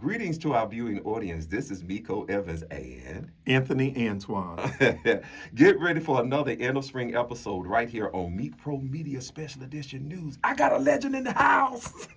Greetings to our viewing audience. This is Miko Evans and Anthony Antoine. get ready for another end of spring episode right here on Meak Pro Media Special Edition News. I got a legend in the house.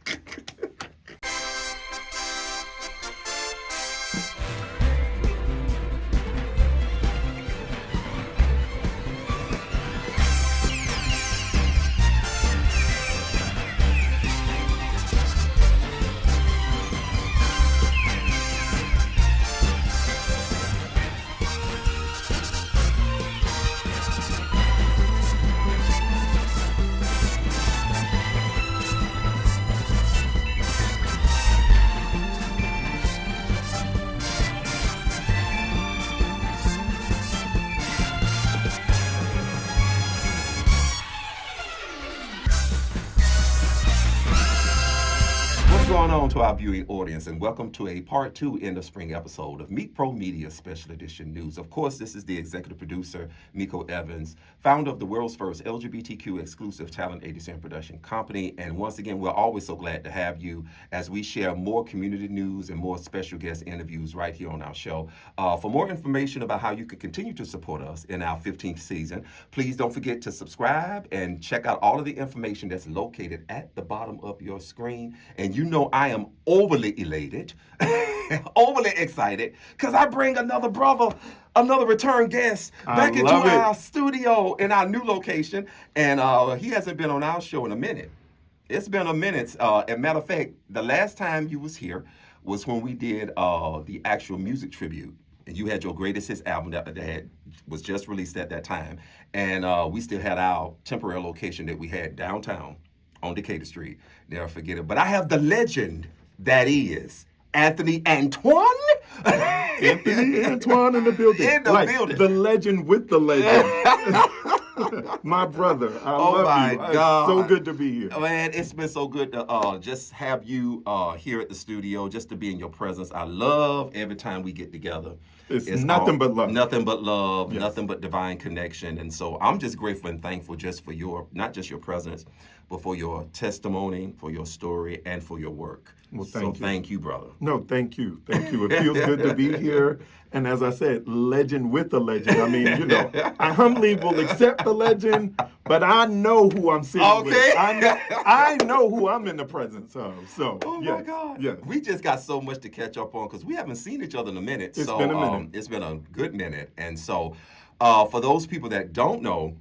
What's going on to our viewing audience, and welcome to a part 2 end of spring episode of Meak Pro Media Special Edition News. Of course, this is the executive producer, Miko Evans, founder of the world's first LGBTQ exclusive talent agency and production company. And once again, we're always so glad to have you as we share more community news and more special guest interviews right here on our show. For more information about how you can continue to support us in our 15th season, please don't forget to subscribe and check out all of the information that's located at the bottom of your screen. And you know I am overly elated, overly excited, because I bring another brother, another return guest back into our studio in our new location. And he hasn't been on our show in a minute. It's been a minute. As a matter of fact, the last time you was here was when we did the actual music tribute. And you had your greatest hits album that was just released at that time. And we still had our temporary location that we had downtown on Decatur Street. Never forget it. But I have the legend that is Anthony Antoine. Anthony Antoine in the building. In the building. The legend with the legend. My brother. I love you. God. It's so good to be here. Man, it's been so good to just have you here at the studio, just to be in your presence. I love every time we get together. It's nothing but love. Nothing but love, Yes. nothing but divine connection. And so I'm just grateful and thankful just for not just your presence, but for your testimony, for your story, and for your work. Well, Thank you, brother. No, thank you. Thank you. It feels good to be here. And as I said, legend with the legend. I mean, I humbly will accept the legend, but I know who I'm sitting with. I know who I'm in the presence of. So, Oh yes, my God. yes. We just got so much to catch up on because we haven't seen each other in a minute. It's been a minute. It's been a good minute. And so for those people that don't know,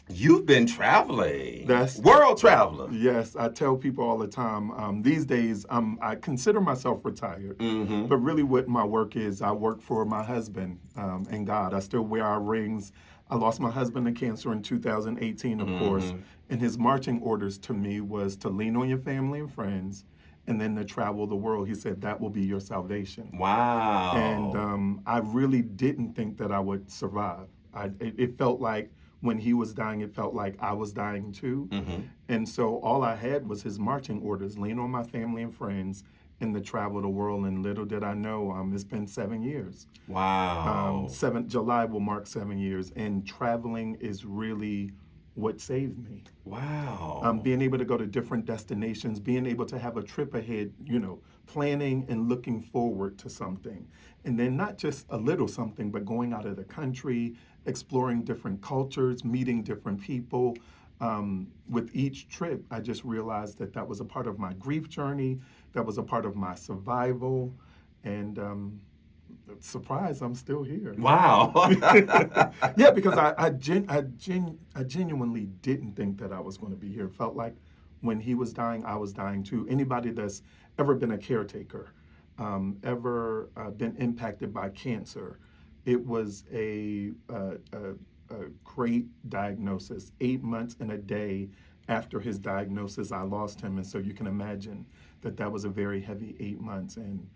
you've been traveling. World traveler. Yes, I tell people all the time. These days, I consider myself retired. Mm-hmm. But really what my work is, I work for my husband and God. I still wear our rings. I lost my husband to cancer in 2018, of course. And his marching orders to me was to lean on your family and friends and then to travel the world. He said, that will be your salvation. Wow. And I really didn't think that I would survive. It felt like when he was dying, it felt like I was dying too. Mm-hmm. And so all I had was his marching orders, lean on my family and friends, and to travel the world. And little did I know, it's been 7 years. Wow. July will mark 7 years. And traveling is really what saved me. Wow. Being able to go to different destinations, being able to have a trip ahead, planning and looking forward to something. And then not just a little something, but going out of the country, exploring different cultures, meeting different people. With each trip, I just realized that was a part of my grief journey, that was a part of my survival, and surprise, I'm still here. Wow. Yeah, because I genuinely didn't think that I was going to be here. It felt like when he was dying, I was dying too. Anybody that's ever been a caretaker, ever been impacted by cancer, it was a great diagnosis. 8 months and a day after his diagnosis, I lost him. And so you can imagine that was a very heavy 8 months. And,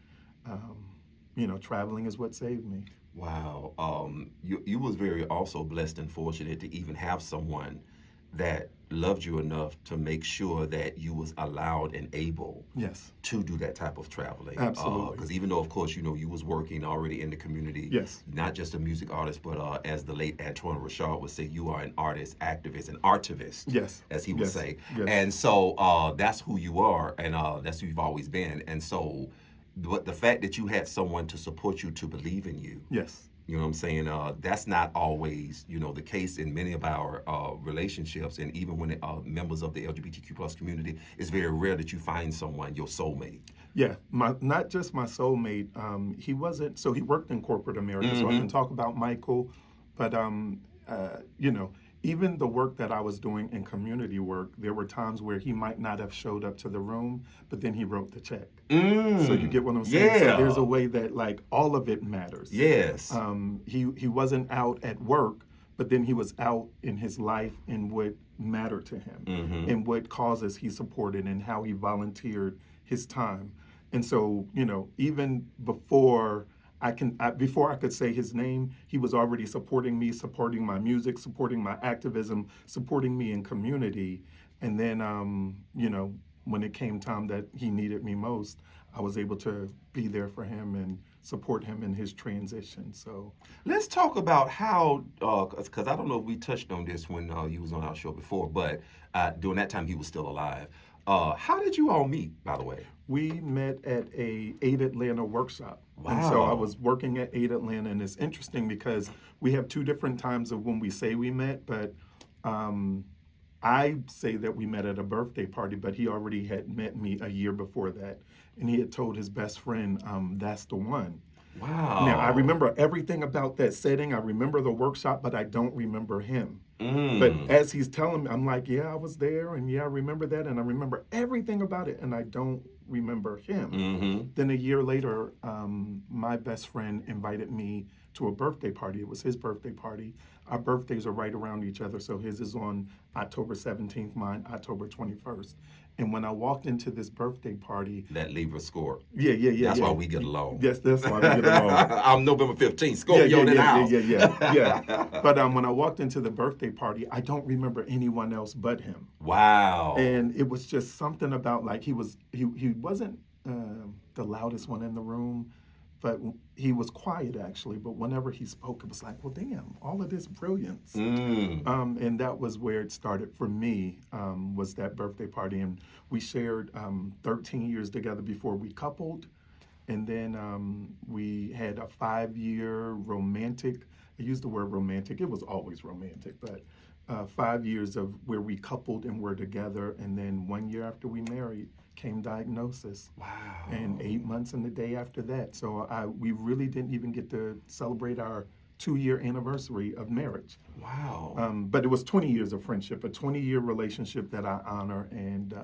traveling is what saved me. Wow. You was very also blessed and fortunate to even have someone that loved you enough to make sure that you was allowed and able Yes. to do that type of traveling. Absolutely. Because even though, of course, you was working already in the community, Yes. not just a music artist, but as the late Antoine would say, you are an artist, activist, an artivist, Yes. as he would Yes. say. Yes. And so that's who you are, and that's who you've always been. And so but the fact that you had someone to support you, to believe in you. Yes. You know what I'm saying? That's not always, the case in many of our relationships, and even when members of the LGBTQ plus community, it's very rare that you find someone, your soulmate. Yeah, not just my soulmate. He wasn't. So he worked in corporate America. So I can talk about Michael, but even the work that I was doing in community work, there were times where he might not have showed up to the room, but then he wrote the check. So you get what I'm saying? Yeah. So there's a way that like all of it matters. Yes. He wasn't out at work, but then he was out in his life and what mattered to him and what causes he supported and how he volunteered his time. And so, even before I could say his name, he was already supporting me, supporting my music, supporting my activism, supporting me in community. And then, when it came time that he needed me most, I was able to be there for him and support him in his transition. So let's talk about how, because I don't know if we touched on this when you was on our show before, but during that time he was still alive. How did you all meet, by the way? We met at a Aid Atlanta workshop. Wow. And so I was working at Aid Atlanta, and it's interesting because we have two different times of when we say we met, but I say that we met at a birthday party, but he already had met me a year before that, and he had told his best friend, that's the one. Wow. Now, I remember everything about that setting. I remember the workshop, but I don't remember him. But as he's telling me, I'm like, yeah, I was there, and yeah, I remember that, and I remember everything about it, and I don't remember him. Then a year later, my best friend invited me to a birthday party. It was his birthday party. Our birthdays are right around each other, so his is on October 17th, mine October 21st. And when I walked into this birthday party, that Libra score. Yeah. That's why we get along. Yes, that's why we get along. I'm November 15th, Scorpio in the house. Yeah. But when I walked into the birthday party, I don't remember anyone else but him. Wow. And it was just something about like he wasn't the loudest one in the room, but he was quiet actually. But whenever he spoke, it was like, well, damn, all of this brilliance. And that was where it started for me, was that birthday party. And we shared 13 years together before we coupled. And then we had a 5-year romantic, I use the word romantic, it was always romantic, but 5 years of where we coupled and were together. And then 1 year after we married, came diagnosis. Wow. And 8 months and the day after that. So we really didn't even get to celebrate our 2-year anniversary of marriage. Wow. But it was 20 years of friendship, a 20-year relationship that I honor, and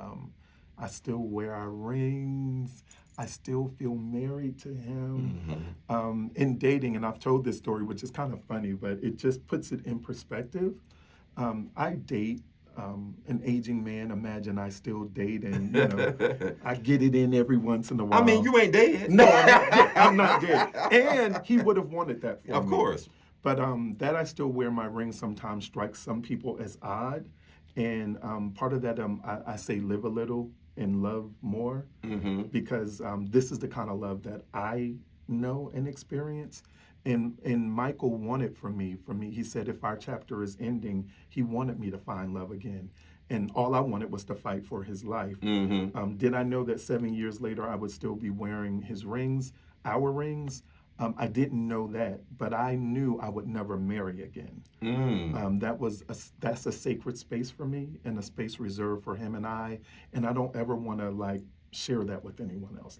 I still wear our rings. I still feel married to him. In dating, and I've told this story, which is kind of funny, but it just puts it in perspective. I date an aging man. Imagine I still date, and I get it in every once in a while. I mean, you ain't dead. No, I'm not dead. And he would have wanted that for me. Of course. But that I still wear my ring sometimes strikes some people as odd. And part of that, I say live a little and love more, because this is the kind of love that I know and experience. And Michael wanted from me, he said if our chapter is ending, he wanted me to find love again. And all I wanted was to fight for his life. Did I know that 7 years later I would still be wearing his rings, our rings? I didn't know that, but I knew I would never marry again. That's a sacred space for me and a space reserved for him and I don't ever want to share that with anyone else.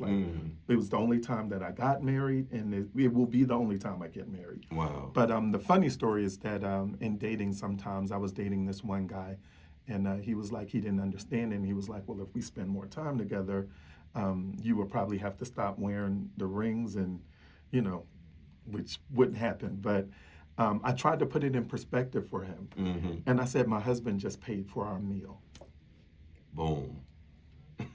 It was the only time that I got married, and it will be the only time I get married. Wow. But the funny story is that in dating, sometimes I was dating this one guy, and he was like, he didn't understand it, and he was like, well, if we spend more time together, you would probably have to stop wearing the rings, and which wouldn't happen. But I tried to put it in perspective for him. And I said, my husband just paid for our meal. Boom.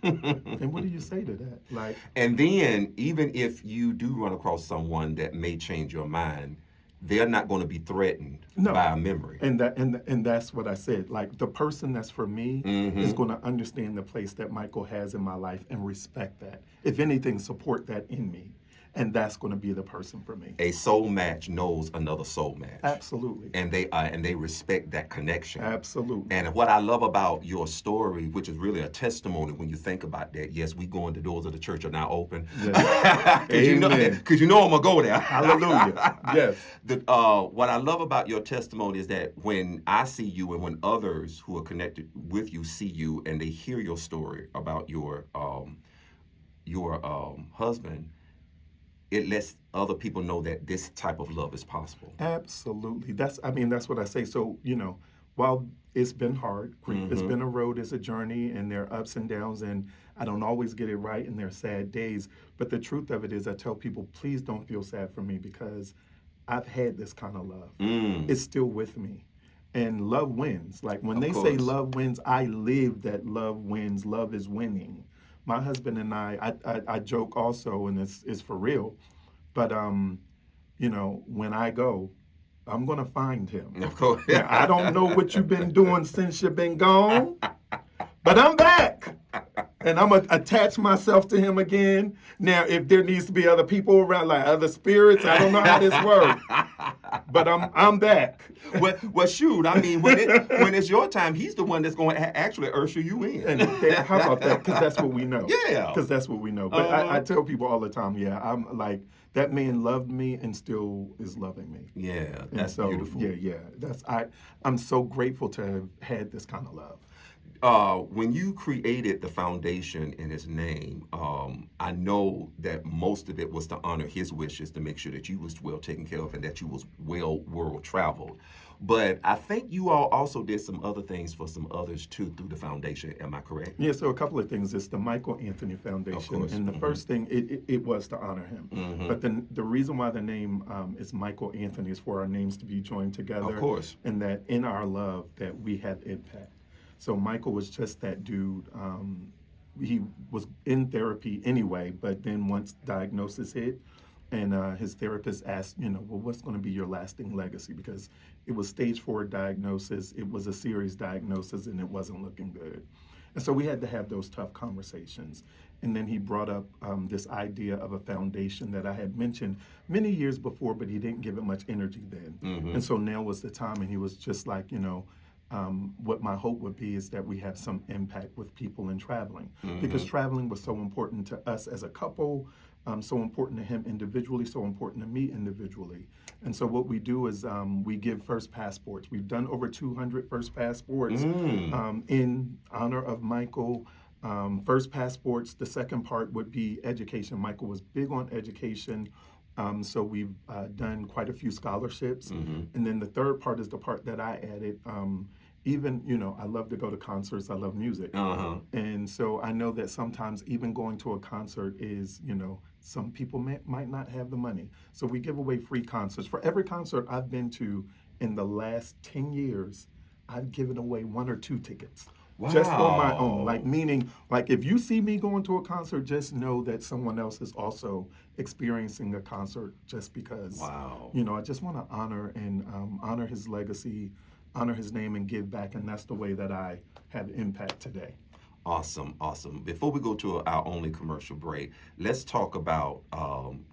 And what do you say to that? And then, even if you do run across someone that may change your mind, they're not going to be threatened by a memory. And that's what I said. The person that's for me is going to understand the place that Michael has in my life and respect that. If anything, support that in me. and that's going to be the person for me. A soul match knows another soul match. Absolutely. And they respect that connection. Absolutely. And what I love about your story, which is really a testimony when you think about that, yes, we going, the doors of the church are now open. Yes. Because you know I'm going to go there. Hallelujah. Yes. What I love about your testimony is that when I see you and when others who are connected with you see you and they hear your story about your husband, it lets other people know that this type of love is possible. Absolutely. That's what I say. So, while it's been hard, it's been a road, it's a journey, and there are ups and downs, and I don't always get it right, and there are sad days. But the truth of it is, I tell people, please don't feel sad for me, because I've had this kind of love. It's still with me. And love wins. Like when they say love wins, I live that love wins. Love is winning. My husband and I joke also, and it's for real. But when I go, I'm gonna find him. Of course. Now, I don't know what you've been doing since you've been gone, but I'm back. And I'm gonna attach myself to him again. Now, if there needs to be other people around, like other spirits, I don't know how this works. But I'm back. Well, shoot, I mean, when it's your time, he's the one that's going to actually usher you in. And how about that? Because that's what we know. Yeah. Because that's what we know. But I tell people all the time, I'm like, that man loved me and still is loving me. Yeah, that's beautiful. Yeah. I'm so grateful to have had this kind of love. When you created the foundation in his name, I know that most of it was to honor his wishes, to make sure that you was well taken care of and that you was well world traveled. But I think you all also did some other things for some others too through the foundation. Am I correct? Yeah, so a couple of things. It's the Michael Anthony Foundation. Of course. And the first thing, it was to honor him. But then the reason why the name is Michael Anthony is for our names to be joined together. Of course. And that in our love that we have impact. So Michael was just that dude. He was in therapy anyway, but then once diagnosis hit, and his therapist asked, well, what's going to be your lasting legacy? Because it was stage 4 diagnosis, it was a serious diagnosis, and it wasn't looking good. And so we had to have those tough conversations. And then he brought up this idea of a foundation that I had mentioned many years before, but he didn't give it much energy then. And so now was the time, and he was just like, what my hope would be is that we have some impact with people in traveling, because traveling was so important to us as a couple, so important to him individually, so important to me individually. And so what we do is we give first passports. We've done over 200 first passports in honor of Michael. First passports, the second part would be education. Michael was big on education. So we've done quite a few scholarships. And then the third part is the part that I added. I love to go to concerts. I love music. And so I know that sometimes even going to a concert is, some people might not have the money. So we give away free concerts. For every concert I've been to in the last 10 years, I've given away 1 or 2 tickets. Wow. Just on my own. Meaning, if you see me going to a concert, just know that someone else is also experiencing a concert just because. Wow. I just want to honor his legacy, honor his name, and give back. And that's the way that I have impact today. Awesome. Before we go to our only commercial break, let's talk about,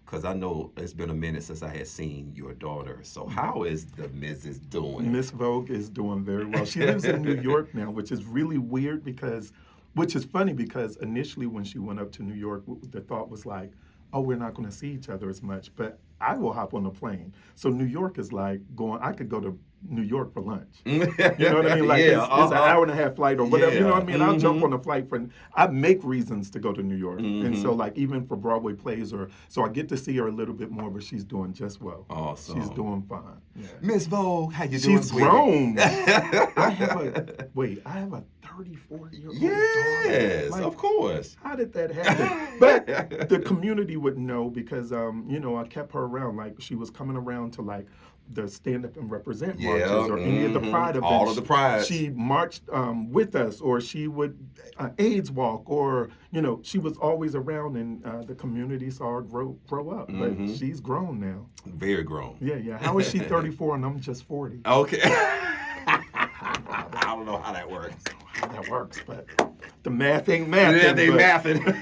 because I know it's been a minute since I had seen your daughter. So how is the Mrs. doing? Miss Vogue is doing very well. She lives in New York now, which is really weird which is funny because initially when she went up to New York, the thought was like, oh, we're not going to see each other as much, but I will hop on a plane. So New York is like I could go to New York for lunch. You know what I mean? It's an hour and a half flight or whatever. You know what I mean? I'll jump on a flight I make reasons to go to New York. And so even for Broadway plays so I get to see her a little bit more, but she's doing just well. Awesome. She's doing fine. Yeah. Miss Vogue, how you doing? She's grown. I have a 34-year-old daughter. Yes, of course. How did that happen? But the community would know because, I kept her around. She was coming around to the Stand Up and Represent marches or any of the Pride events. All of the Pride. She marched with us, or she would AIDS walk, or, she was always around, and the community saw her grow up. But she's grown now. Very grown. Yeah. How is she 34 and I'm just 40? Okay. I don't know how that works. That works, but the math ain't mathing. Yeah, they mathing.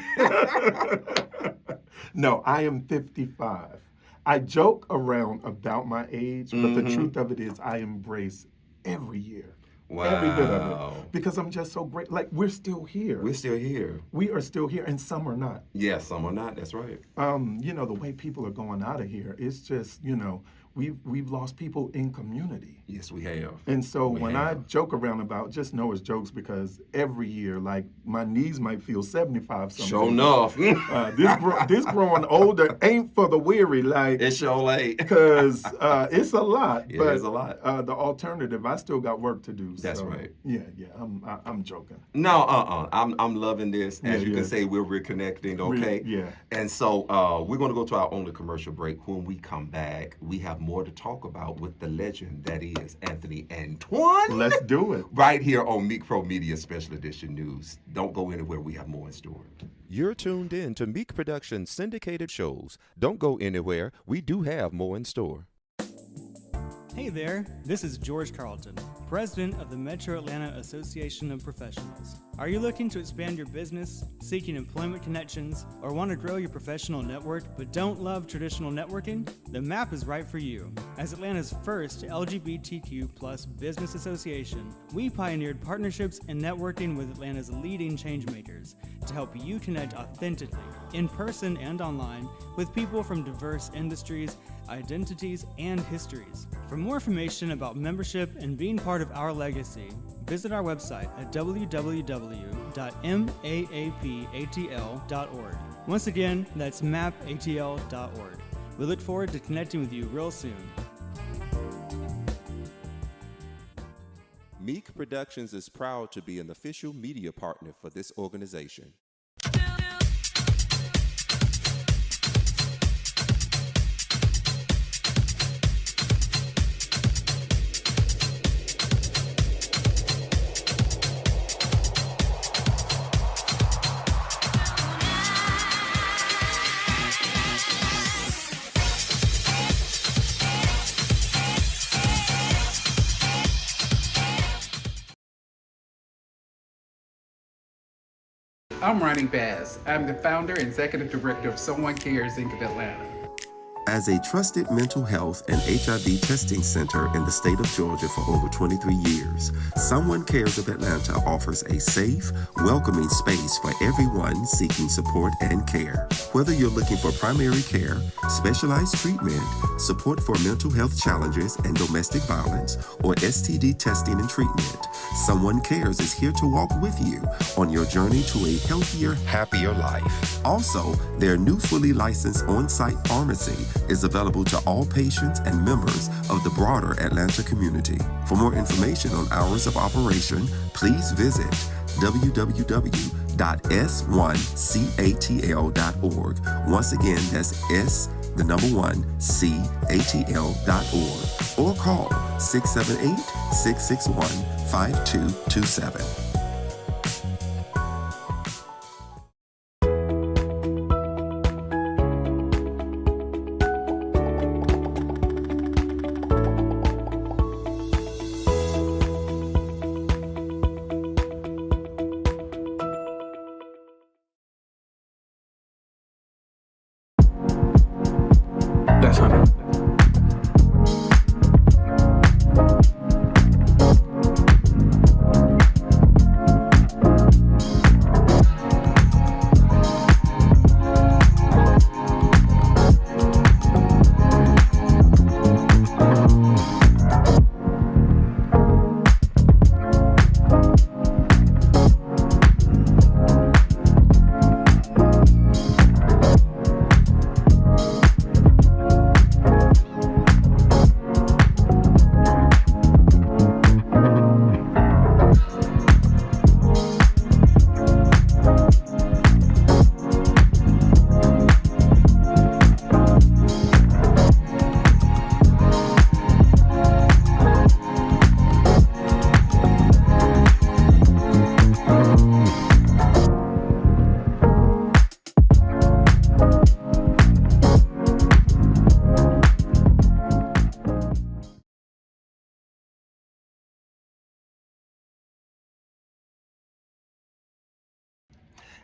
No, I am 55. I joke around about my age, but the truth of it is I embrace every year. Every bit of Wow. it. Because I'm just so great. Like, we're still here. We're still here. We are still here, and some are not. Yes, some are not. That's right. The way people are going out of here, it's just, we've lost people in community. Yes, we have. And so We when I have. joke around about, just know it's jokes because every year, like, my knees might feel 75 something. Sure enough. This growing older ain't for the weary, like, It's sure late. because it's a lot. It but is a lot. The alternative, I still got work to do. That's so, right. Yeah, I'm joking. No, I'm loving this. As Yeah, you yeah. can say, we're reconnecting, okay? Yeah. And so we're going to go to our only commercial break. When we come back, we have more to talk about with the legend that is Anthony Antoine. Let's do it. Right here on Meak Pro Media Special Edition News. Don't go anywhere. We have more in store. You're tuned in to Meak Productions syndicated shows. Don't go anywhere. We do have more in store. Hey there, this is George Carlton, President of the Metro Atlanta Association of Professionals. Are you looking to expand your business, seeking employment connections, or want to grow your professional network but don't love traditional networking? The MAP is right for you. As Atlanta's first LGBTQ plus business association, we pioneered partnerships and networking with Atlanta's leading changemakers to help you connect authentically, in person and online, with people from diverse industries, identities, and histories. For more information about membership and being part of our legacy, visit our website at www.maapatl.org. Once again, that's mapatl.org. We look forward to connecting with you real soon. Meak Productions is proud to be an official media partner for this organization. I'm Ronnie Bass. I'm the founder and executive director of Someone Cares Inc. of Atlanta. As a trusted mental health and HIV testing center in the state of Georgia for over 23 years, Someone Cares of Atlanta offers a safe, welcoming space for everyone seeking support and care. Whether you're looking for primary care, specialized treatment, support for mental health challenges and domestic violence, or STD testing and treatment, Someone Cares is here to walk with you on your journey to a healthier, happier life. Also, their new fully licensed on-site pharmacy is available to all patients and members of the broader Atlanta community. For more information on hours of operation, please visit www.s1catl.org. Once again, that's S1catl.org, or call 678-661-5227. That's 100.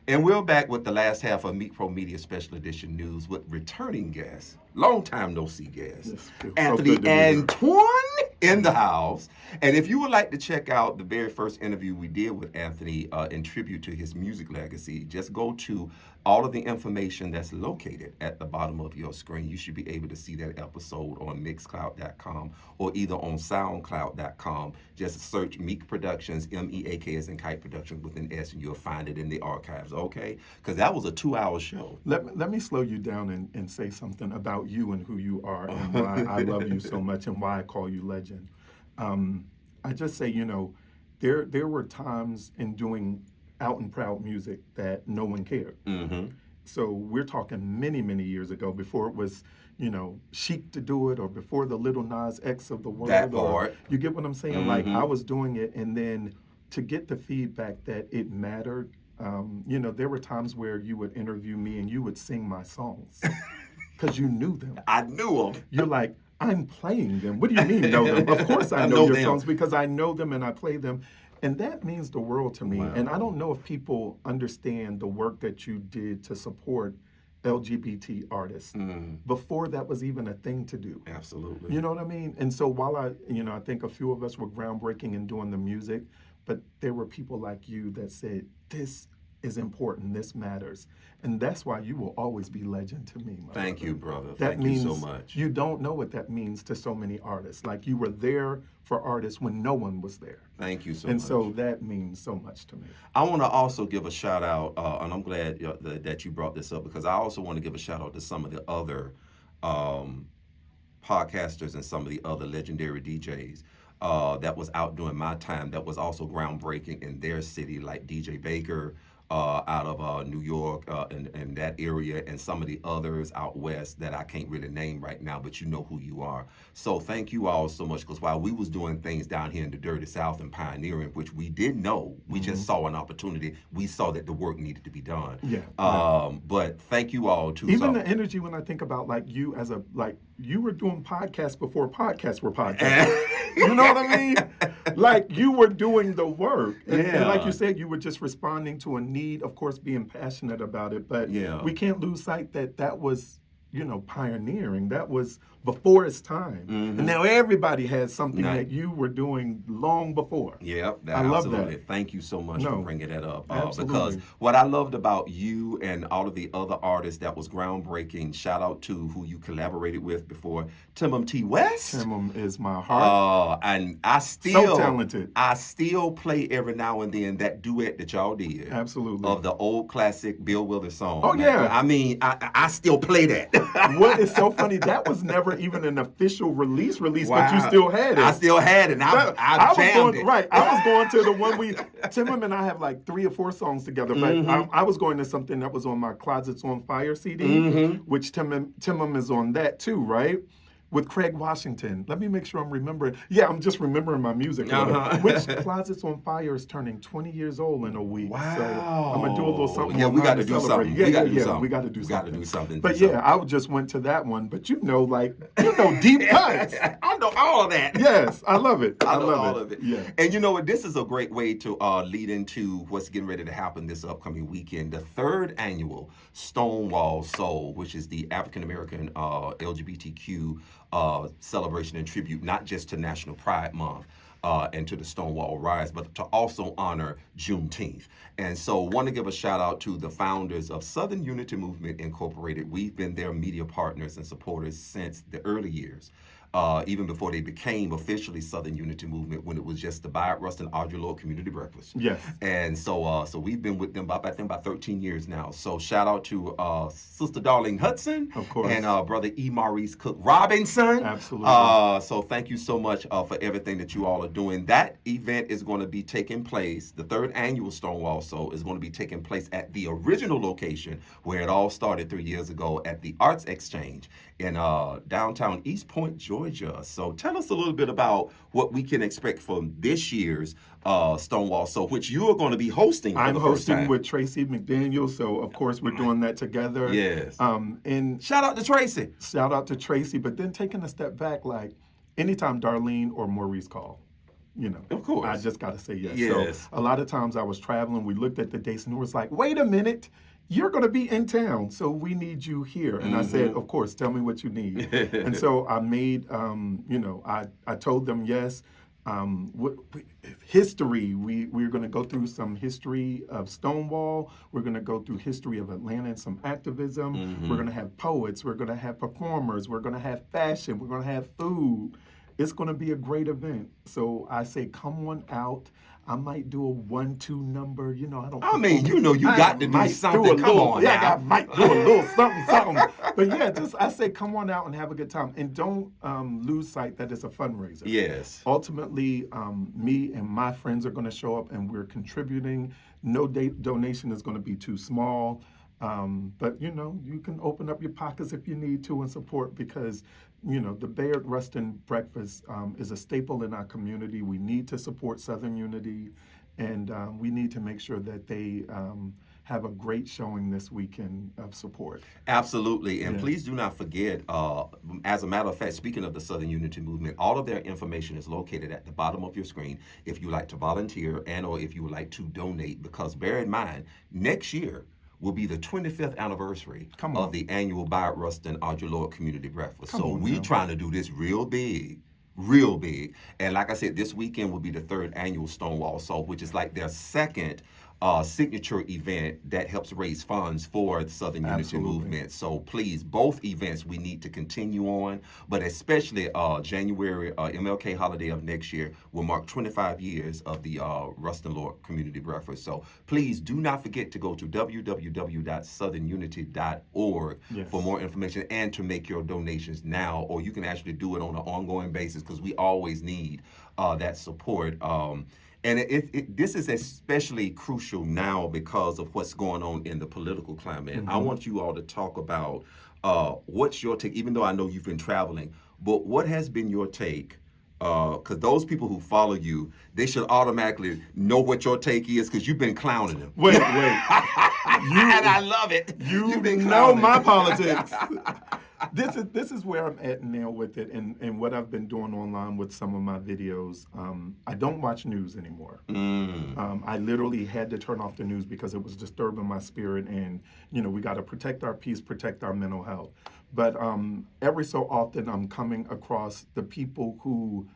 And we're back with the last half of Meat Pro Media Special Edition News with returning guest, long time no see guest, Yes, feels so Anthony good to be here. Antoine in the house. And if you would like to check out the very first interview we did with Anthony in tribute to his music legacy, just go to all of the information that's located at the bottom of your screen. You should be able to see that episode on Mixcloud.com or either on SoundCloud.com. Just search Meak Productions, MEAK as in Kite Productions with an S, and you'll find it in the archives, okay? Because that was a 2-hour show. Let me slow you down and say something about you and who you are and why I love you so much and why I call you legend. I just say, there were times in doing out and proud music that no one cared. Mm-hmm. So we're talking many, many years ago, before it was, chic to do it, or before the Little Nas X of the world. That or- part. You get what I'm saying? Mm-hmm. Like, I was doing it, and then to get the feedback that it mattered, there were times where you would interview me and you would sing my songs because you knew them. I knew him. You're like, I'm playing them. What do you mean know them? Of course I know know your them. songs because I know them and I play them. And that means the world to me. Wow. And I don't know if people understand the work that you did to support LGBT artists. Before that was even a thing to do. Absolutely. You know what I mean? And so while I think a few of us were groundbreaking in doing the music, but there were people like you that said, this is important, this matters. And that's why you will always be legend to me, my Thank brother. you, brother. That Thank means you so much. you don't know what that means to so many artists. Like, you were there for artists when no one was there. Thank you so And much. so that means so much to me. I want to also give a shout out, and I'm glad that you brought this up, because I also want to give a shout out to some of the other podcasters and some of the other legendary DJs that was out during my time that was also groundbreaking in their city, like DJ Baker out of New York and that area, and some of the others out west that I can't really name right now, but you know who you are. So thank you all so much, because while we was doing things down here in the dirty South and pioneering, which we didn't know, we just saw an opportunity. We saw that the work needed to be done. Yeah. But thank you all too. Even So- the energy when I think about you as you were doing podcasts before podcasts were podcasts. You know what I mean? Like, you were doing the work. And like you said, you were just responding to a need, of course, being passionate about it. But we can't lose sight that was, pioneering. That was before its time. And now everybody has something that you were doing long before. Yep, I love absolutely. that. Thank you so much for bringing that up. Because Absolutely. what I loved about you and all of the other artists that was groundbreaking, shout out to who you collaborated with before, Timum T. West. Timum is my heart. And I still, So talented. I still play every now and then that duet that y'all did. Absolutely. Of the old classic Bill Withers song. Oh, man. yeah. I mean, I still play that. What is so funny, that was never even an official release, but you Wow. still had it. I still had it. And I was jammed going it. right. I was going to the one Timum and I have like 3 or 4 songs together, but I was going to something that was on my Closets on Fire CD, which Timum is on that too, right? With Craig Washington. Let me make sure I'm remembering. Yeah, I'm just remembering my music. Which Closets on Fire is turning 20 years old in a week. So I'm gonna do a little something. Yeah, we got gotta to do celebrate. something. Yeah, We gotta do yeah, something. we got to do We something. gotta do something. But Do yeah, I just went to that one. But deep cuts. I know all of that. Yes, I love it. I know love all of it. Yeah. And you know what? This is a great way to lead into what's getting ready to happen this upcoming weekend. The 3rd annual STONEWALL Soul, which is the African American LGBTQ celebration and tribute, not just to National Pride Month and to the Stonewall Rise, but to also honor Juneteenth. And so want to give a shout out to the founders of Southern Unity Movement Incorporated. We've been their media partners and supporters since the early years. Even before they became officially Southern Unity Movement, when it was just the Bayard Rustin Audrey Lord Community Breakfast. Yes. And so we've been with them about 13 years now. So shout out to Sister Darlene Hudson. Of course. And Brother E. Maurice Cook Robinson. Absolutely. So thank you so much for everything that you all are doing. That event is going to be taking place, the 3rd annual Stonewall Soul is going to be taking place at the original location where it all started 3 years ago at the Arts Exchange in downtown East Point, Georgia. So tell us a little bit about what we can expect from this year's Stonewall Soul, which you are going to be hosting for I'm the first hosting time. with Tracy McDaniel, so of course we're doing that together. Yes. And Shout out to Tracy. shout out to Tracy, but then taking a step back, like anytime Darlene or Maurice call, Of course. I just got to say yes. Yes. So a lot of times I was traveling, we looked at the dates and it was like, wait a minute, you're going to be in town, so we need you here. And I said, of course, tell me what you need. And so I made, I told them yes. History, we're going to go through some history of Stonewall. We're going to go through history of Atlanta and some activism. We're going to have poets. We're going to have performers. We're going to have fashion. We're going to have food. It's going to be a great event. So I say, come on out. I might do a 1-2 number. You got to do something. Come on now. I might do a little something. But yeah, I say, come on out and have a good time. And don't lose sight that it's a fundraiser. Yes. Ultimately, me and my friends are going to show up and we're contributing. No donation is going to be too small. But you can open up your pockets if you need to and support, because the Bayard Rustin Breakfast is a staple in our community. We need to support Southern Unity, and we need to make sure that they have a great showing this weekend of support. Absolutely. And please do not forget, as a matter of fact, speaking of the Southern Unity Movement, all of their information is located at the bottom of your screen if you like to volunteer and or if you would like to donate, because bear in mind, next year will be the 25th anniversary of the annual Bayard Rustin Audre Lorde Community Breakfast. So we trying to do this real big. And like I said, this weekend will be the 3rd annual Stonewall Assault, which is like their second signature event that helps raise funds for the Southern Unity Movement. So please, both events we need to continue on, but especially January MLK holiday of next year will mark 25 years of the Rustin Lorde Community Breakfast. So please do not forget to go to www.southernunity.org for more information and to make your donations now, or you can actually do it on an ongoing basis, because we always need that support. And this is especially crucial now because of what's going on in the political climate. I want you all to talk about what's your take, even though I know you've been traveling, but what has been your take? Because those people who follow you, they should automatically know what your take is, because you've been clowning them. Wait. And I love it. You've been know clowning. my politics. This is where I'm at now with it, and what I've been doing online with some of my videos. I don't watch news anymore. I literally had to turn off the news because it was disturbing my spirit, and we got to protect our peace, protect our mental health. But every so often I'm coming across the people who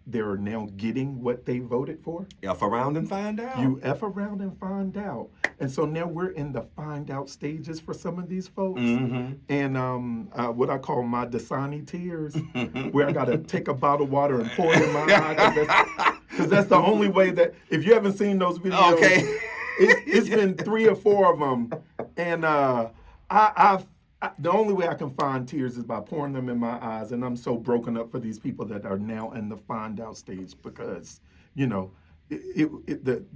they're now getting what they voted for. F around and find out. You F around and find out. And so now we're in the find out stages for some of these folks. And what I call my Dasani tears, where I got to take a bottle of water and pour it in my eye, because that's the only way that, if you haven't seen those videos, it's been 3 or 4 of them. And the only way I can find tears is by pouring them in my eyes, and I'm so broken up for these people that are now in the find out stage, because the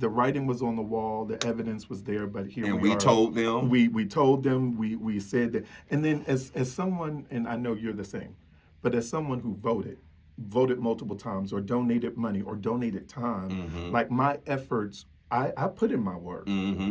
writing was on the wall, the evidence was there, but here and we are. told them. We told them. We said that, and then as someone, and I know you're the same, but as someone who voted multiple times, or donated money, or donated time, like my efforts. I put in my work.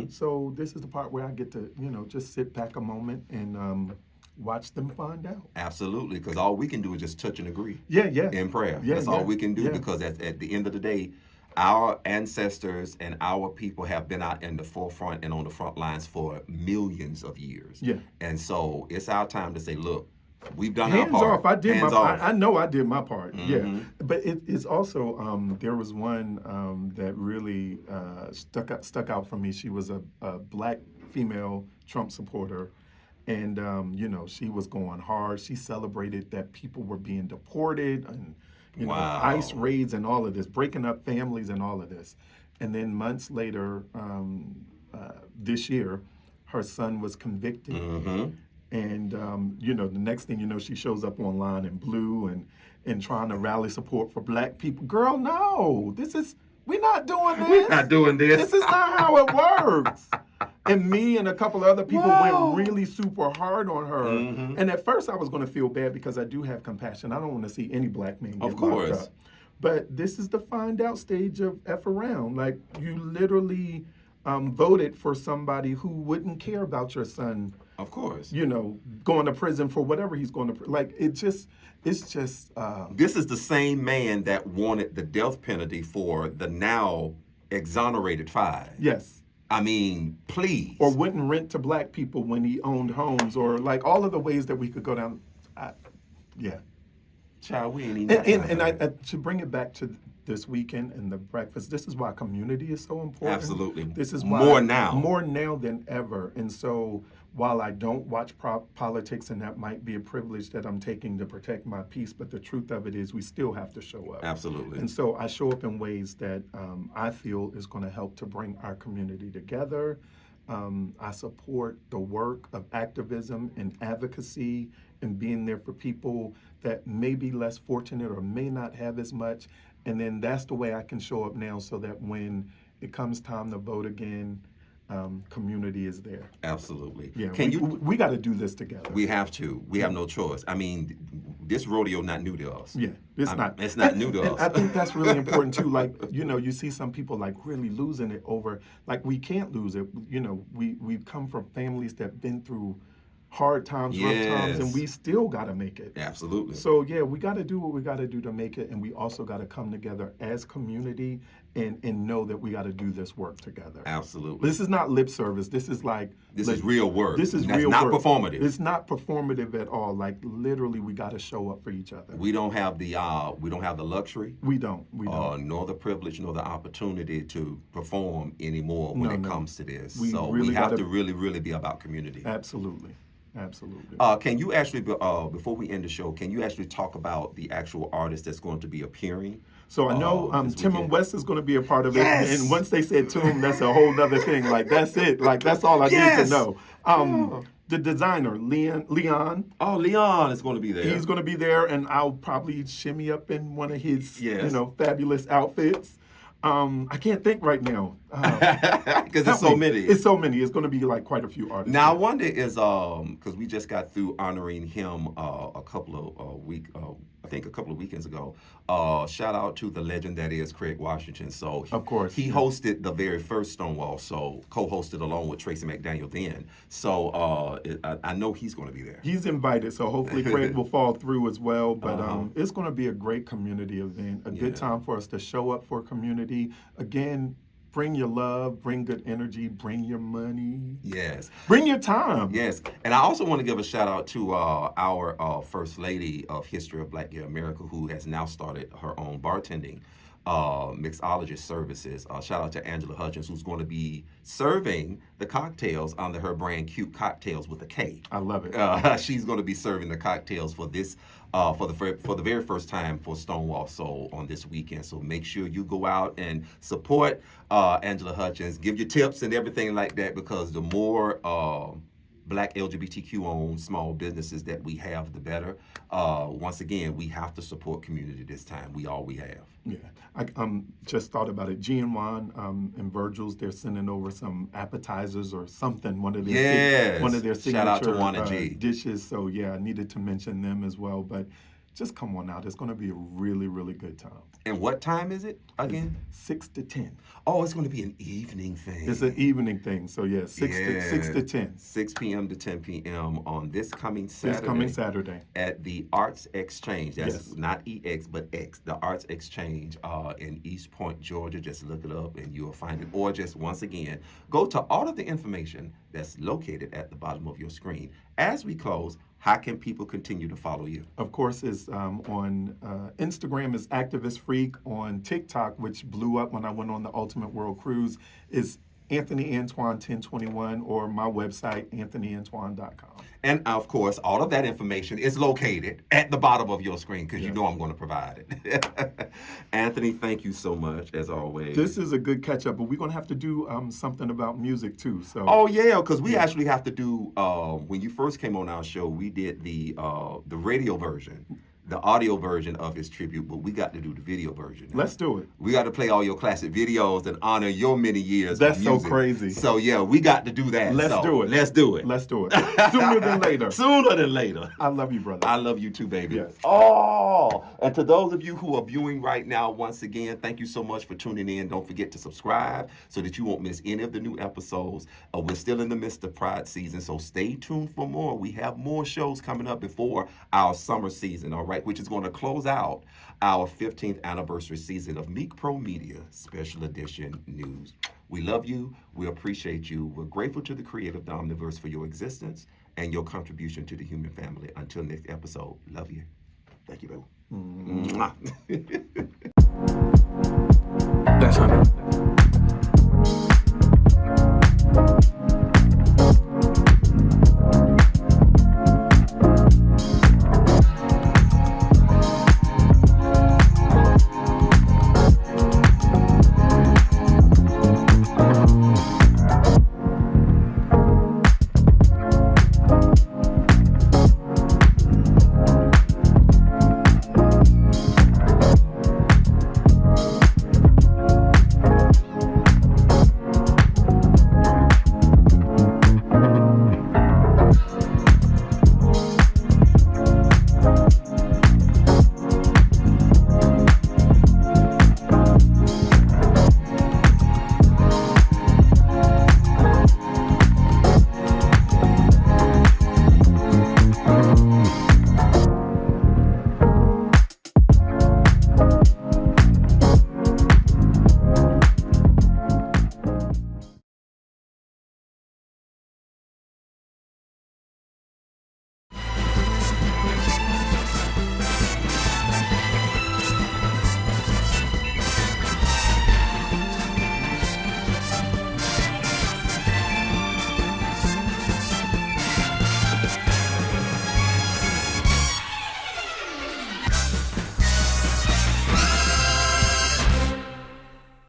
So this is the part where I get to, just sit back a moment and watch them find out. Absolutely, because all we can do is just touch and agree. In prayer. That's all we can do, because at the end of the day, our ancestors and our people have been out in the forefront and on the front lines for millions of years. And so it's our time to say, look, we've done our part. I did my part. I know I did my part. But it's also there was one that really stuck out for me. She was a black female Trump supporter, and she was going hard. She celebrated that people were being deported, and ICE raids and all of this, breaking up families and all of this. And then months later, this year, her son was convicted. And, the next thing you know, she shows up online in blue and trying to rally support for black people. Girl, no, we're not doing this. We're not doing this. This is not how it works. And me and a couple of other people went really super hard on her. And at first I was going to feel bad, because I do have compassion. I don't want to see any black man get locked up. But this is the find out stage of F around. Like, you literally voted for somebody who wouldn't care about your son Of course. You know, going to prison for whatever he's going to, like, it's just, This is the same man that wanted the death penalty for the now exonerated 5. yes. I mean, please. Or wouldn't rent to black people when he owned homes, or like all of the ways that we could go down. Yeah. Child, we ain't even. And I, to bring it back to this weekend and the breakfast, this is why community is so important. Absolutely. This is why More now. More now than ever. And so while I don't watch politics, and that might be a privilege that I'm taking to protect my peace, but the truth of it is we still have to show up. Absolutely. And so I show up in ways that I feel is going to help to bring our community together. I support the work of activism and advocacy and being there for people that may be less fortunate or may not have as much. And then that's the way I can show up now, so that when it comes time to vote again, community is there. Absolutely. Yeah, Can we got to do this together. We have to. We have no choice. I mean, this rodeo not new to us. Yeah, it's not. It's not new to and us. I think that's really important too. Like, you know, you see some people like really losing it over, like, we can't lose it. You know, we've come from families that've been through hard times, rough times, and Yes. we still got to make it. Absolutely. So yeah, we got to do what we got to do to make it, and we also got to come together as community and know that we got to do this work together. Absolutely. This is not lip service. This is like This is real work. This is That's real not work. performative. It's not performative at all. Like, literally, we got to show up for each other. We don't have the luxury, We don't. nor the privilege, nor the opportunity to perform anymore when it No. comes to this. We So really we have gotta- to really, really be about community. Absolutely. Absolutely. Can you actually, before we end the show, can you actually talk about the actual artist that's going to be appearing? So I know this Tim and weekend? West is going to be a part of it. Yes! And once they said Tim, that's a whole other thing. Like, that's it. Like, that's all I need Yes! to know. The designer, Leon, Oh, Leon is going to be there. he's going to be there, and I'll probably shimmy up in one of his, Yes. fabulous outfits. I can't think right now. Because there's Help so me. many. It's so many. It's going to be like quite a few artists. Now I wonder is because we just got through honoring him a couple of weekends ago. Shout out to the legend that is Craig Washington. So Of course, he yeah. hosted the very first Stonewall, so co-hosted along with Tracy McDaniel then. So I know he's going to be there. He's invited, so hopefully Craig will fall through as well. But Uh-huh. it's going to be a great community event, a good time for us to show up for community. Again, bring your love, bring good energy, bring your money, Yes. bring your time. Yes, and I also want to give a shout out to our First Lady of History of Black Gay America, who has now started her own bartending mixologist services. Shout out to Angela Hutchins, who's going to be serving the cocktails under her brand Cute Cocktails with a K. I love it. She's going to be serving the cocktails for this for the very first time for Stonewall Soul on this weekend. So make sure you go out and support Angela Hutchins. Give your tips and everything like that, because the more Black LGBTQ owned small businesses that we have, the better. Once again, we have to support community this time. We have. Yeah, I just thought about it. G and Juan and Virgil's, they're sending over some appetizers or something. One of their Yes. one of their signature Shout out to Juan and G. dishes. So yeah, I needed to mention them as well. But just come on out. It's going to be a really, really good time. And what time is it again? 6 to 10. Oh, it's going to be an evening thing. It's an evening thing. So yeah, 6 to 10. 6 p.m. to 10 p.m. on this coming Saturday. This coming Saturday. At the Arts Exchange. That's Yes. not EX, but X. The Arts Exchange in East Point, Georgia. Just look it up and you'll find it. Or just, once again, go to all of the information that's located at the bottom of your screen. As we close, how can people continue to follow you? Of course, is on Instagram is Activist Freak. On TikTok, which blew up when I went on the Ultimate World Cruise, is Anthony Antoine 1021, or my website, anthonyantoine.com. And of course, all of that information is located at the bottom of your screen, because you know I'm going to provide it. Anthony, thank you so much, as always. This is a good catch up, but we're going to have to do something about music too. So Oh yeah, because we actually have to do. When you first came on our show, we did the radio version. the audio version of his tribute, but we got to do the video version. Let's do it. We got to play all your classic videos and honor your many years. That's of so music. crazy. So yeah, we got to do that. Let's do it. Let's do it. Let's do it. Sooner than later. Sooner than later. I love you, brother. I love you too, baby. Yes. Oh, and to those of you who are viewing right now, once again, thank you so much for tuning in. Don't forget to subscribe so that you won't miss any of the new episodes. We're still in the midst of Pride season, so stay tuned for more. We have more shows coming up before our summer season, all right, which is going to close out our 15th anniversary season of Meak Pro Media Special Edition News. We love you. We appreciate you. We're grateful to the creative Domniverse for your existence and your contribution to the human family. Until next episode, love you. Thank you, baby. That's 100.